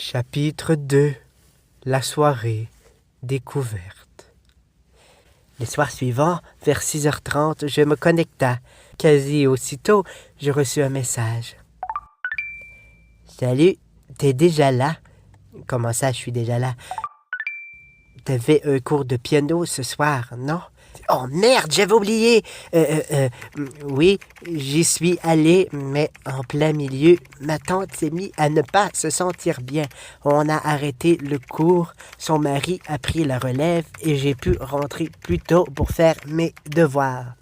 Chapitre 2. La soirée découverte. Le soir suivant, vers 6h30, je me connecta. Quasi aussitôt, je reçus un message. « Salut, t'es déjà là? » »« Comment ça, je suis déjà là? »« T'avais un cours de piano ce soir, non? » »« Oh merde, j'avais oublié! Oui, j'y suis allé, mais en plein milieu, ma tante s'est mise à ne pas se sentir bien. On a arrêté le cours, son mari a pris la relève et j'ai pu rentrer plus tôt pour faire mes devoirs.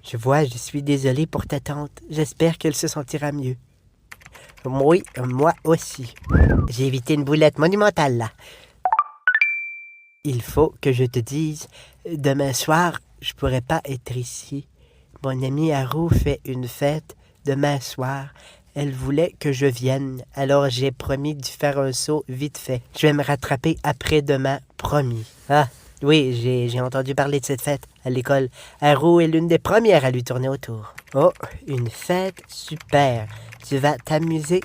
Je suis désolé pour ta tante. J'espère qu'elle se sentira mieux. Oui, moi aussi. J'ai évité une boulette monumentale, là. Il faut que je te dise, demain soir, je pourrais pas être ici. Mon amie Haru fait une fête demain soir. Elle voulait que je vienne, alors j'ai promis de faire un saut vite fait. Je vais me rattraper après-demain, promis. Ah, oui, j'ai entendu parler de cette fête à l'école. Haru est l'une des premières à lui tourner autour. Oh, une fête super. Tu vas t'amuser?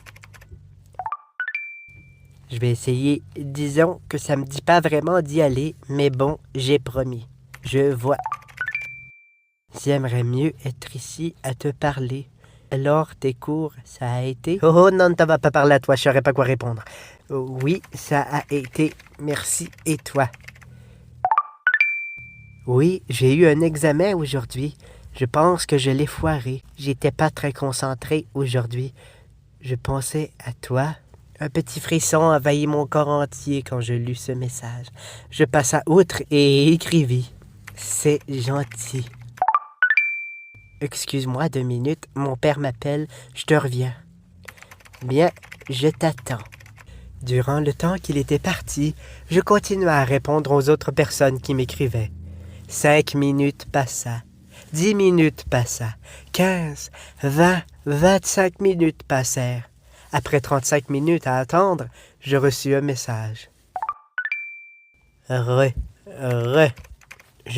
Je vais essayer. Disons que ça me dit pas vraiment d'y aller, mais bon, j'ai promis. Je vois. J'aimerais mieux être ici à te parler. Alors, tes cours, ça a été? Oh non, t'en vas pas parler à toi, je saurais pas quoi répondre. Oui, ça a été. Merci. Et toi? Oui, j'ai eu un examen aujourd'hui. Je pense que je l'ai foiré. J'étais pas très concentré aujourd'hui. Je pensais à toi. Un petit frisson envahit mon corps entier quand je lus ce message. Je passa outre et écrivis. C'est gentil. Excuse-moi 2 minutes, mon père m'appelle, je te reviens. Bien, je t'attends. Durant le temps qu'il était parti, je continuai à répondre aux autres personnes qui m'écrivaient. 5 minutes passa. 10 minutes passa. 15, 20, 25 minutes passèrent. Après 35 minutes à attendre, je reçus un message. Je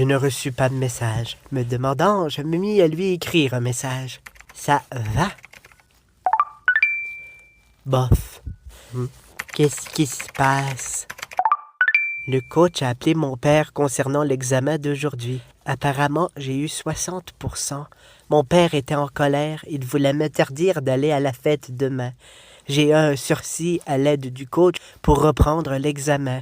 ne reçus pas de message. Me demandant, je me mis à lui écrire un message. Ça va? Bof. Qu'est-ce qui se passe? Le coach a appelé mon père concernant l'examen d'aujourd'hui. Apparemment, j'ai eu 60%. Mon père était en colère. Il voulait m'interdire d'aller à la fête demain. J'ai eu un sursis à l'aide du coach pour reprendre l'examen.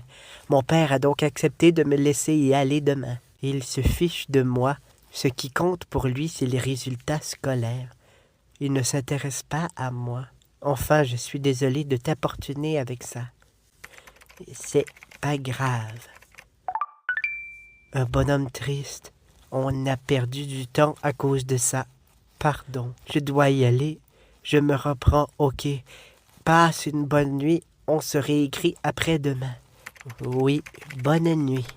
Mon père a donc accepté de me laisser y aller demain. Il se fiche de moi. Ce qui compte pour lui, c'est les résultats scolaires. Il ne s'intéresse pas à moi. Enfin, je suis désolé de t'importuner avec ça. C'est pas grave. Un bonhomme triste. On a perdu du temps à cause de ça. Pardon, je dois y aller. Je me reprends, ok. Passe une bonne nuit. On se réécrit après-demain. Oui, bonne nuit.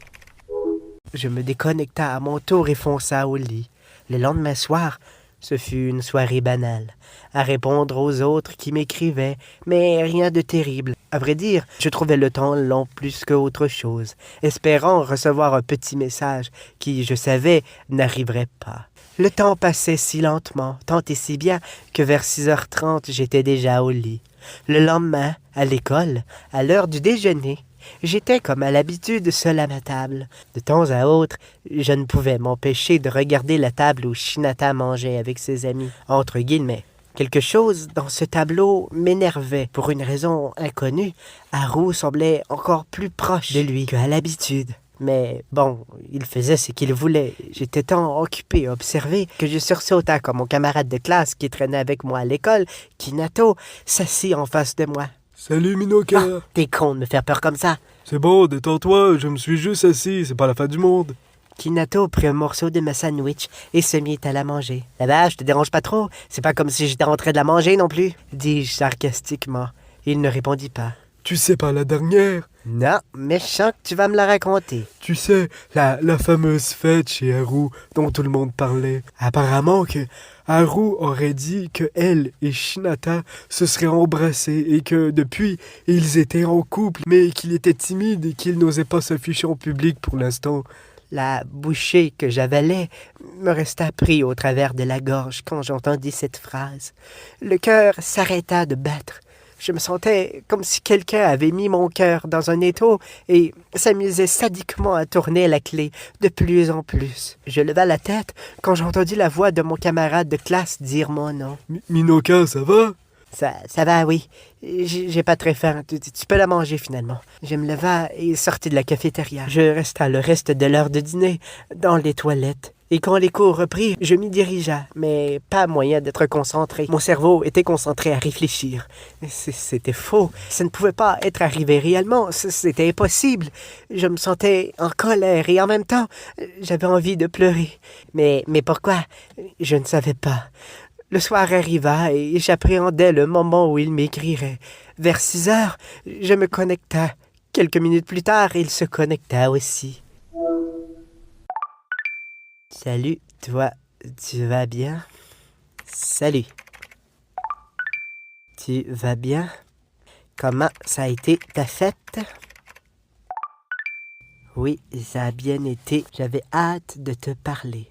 Je me déconnecta à mon tour et fonça au lit. Le lendemain soir, ce fut une soirée banale, à répondre aux autres qui m'écrivaient, mais rien de terrible. À vrai dire, je trouvais le temps long plus qu'autre chose, espérant recevoir un petit message qui, je savais, n'arriverait pas. Le temps passait si lentement, tant et si bien, que vers 6h30, j'étais déjà au lit. Le lendemain, à l'école, à l'heure du déjeuner, j'étais comme à l'habitude seul à ma table. De temps à autre, je ne pouvais m'empêcher de regarder la table où Shinata mangeait avec ses amis, entre guillemets. Quelque chose dans ce tableau m'énervait. Pour une raison inconnue, Haru semblait encore plus proche de lui qu'à l'habitude. Mais bon, il faisait ce qu'il voulait. J'étais tant occupé à observer que je sursauta comme mon camarade de classe qui traînait avec moi à l'école, Kinato, s'assit en face de moi. Salut Minoka. Ah, t'es con de me faire peur comme ça. C'est bon, détends-toi, je me suis juste assis, c'est pas la fin du monde. Kinato prit un morceau de ma sandwich et se mit à la manger. Là-bas, je te dérange pas trop. C'est pas comme si j'étais en train de la manger non plus, dis-je sarcastiquement. Il ne répondit pas. Tu sais pas la dernière? Non, méchant que tu vas me la raconter. Tu sais, la fameuse fête chez Haru dont tout le monde parlait. Apparemment que Haru aurait dit que elle et Shinata se seraient embrassés et que depuis, ils étaient en couple, mais qu'il était timide et qu'il n'osait pas s'afficher en public pour l'instant. La bouchée que j'avalais me resta pris au travers de la gorge quand j'entendis cette phrase. Le cœur s'arrêta de battre. Je me sentais comme si quelqu'un avait mis mon cœur dans un étau et s'amusait sadiquement à tourner la clé de plus en plus. Je levai la tête quand j'entendis la voix de mon camarade de classe dire mon nom. Minoka, ça va? Ça va, oui. J'ai pas très faim. Tu peux la manger, finalement. Je me leva et sortis de la cafétéria. Je resta le reste de l'heure de dîner dans les toilettes. Et quand les cours reprirent, je m'y dirigea, mais pas moyen d'être concentré. Mon cerveau était concentré à réfléchir. C'était faux. Ça ne pouvait pas être arrivé réellement. C'était impossible. Je me sentais en colère et en même temps, j'avais envie de pleurer. Mais pourquoi? Je ne savais pas. Le soir arriva et j'appréhendais le moment où il m'écrirait. Vers 6 heures, je me connecta. Quelques minutes plus tard, il se connecta aussi. Salut, toi, tu vas bien? Salut. Tu vas bien? Comment ça a été ta fête? Oui, ça a bien été. J'avais hâte de te parler.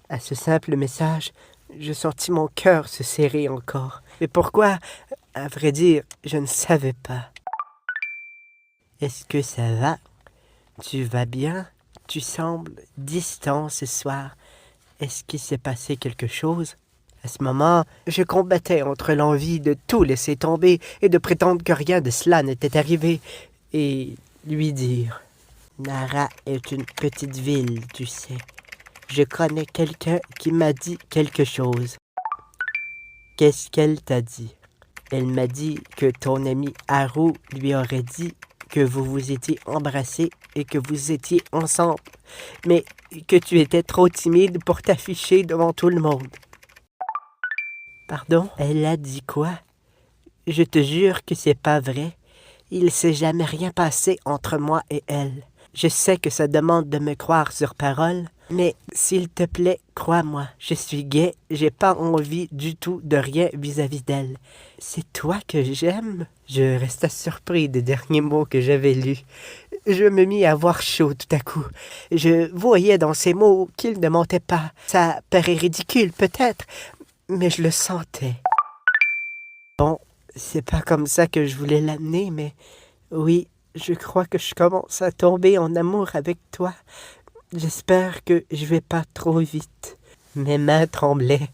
À ce simple message, je sentis mon cœur se serrer encore. Mais pourquoi? À vrai dire, je ne savais pas. Est-ce que ça va? Tu vas bien? Tu sembles distant ce soir. Est-ce qu'il s'est passé quelque chose? À ce moment, je combattais entre l'envie de tout laisser tomber et de prétendre que rien de cela n'était arrivé, et lui dire « Nara est une petite ville, tu sais. Je connais quelqu'un qui m'a dit quelque chose. » Qu'est-ce qu'elle t'a dit? Elle m'a dit que ton ami Haru lui aurait dit que vous vous étiez embrassés et que vous étiez ensemble, mais que tu étais trop timide pour t'afficher devant tout le monde. Pardon? Elle a dit quoi? Je te jure que c'est pas vrai. Il s'est jamais rien passé entre moi et elle. Je sais que ça demande de me croire sur parole, mais s'il te plaît, crois-moi, je suis gay, j'ai pas envie du tout de rien vis-à-vis d'elle. C'est toi que j'aime? Je restais surpris des derniers mots que j'avais lus. Je me mis à avoir chaud tout à coup. Je voyais dans ces mots qu'ils ne mentaient pas. Ça paraît ridicule peut-être, mais je le sentais. Bon, c'est pas comme ça que je voulais l'amener, mais oui, je crois que je commence à tomber en amour avec toi. J'espère que je vais pas trop vite. Mes mains tremblaient.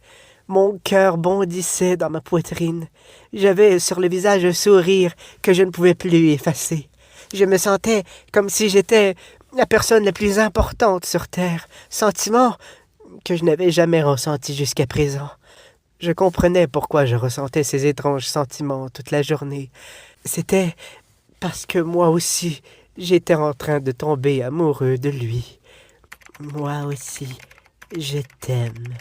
Mon cœur bondissait dans ma poitrine. J'avais sur le visage un sourire que je ne pouvais plus effacer. Je me sentais comme si j'étais la personne la plus importante sur Terre, sentiment que je n'avais jamais ressenti jusqu'à présent. Je comprenais pourquoi je ressentais ces étranges sentiments toute la journée. C'était parce que moi aussi, j'étais en train de tomber amoureux de lui. Moi aussi, je t'aime.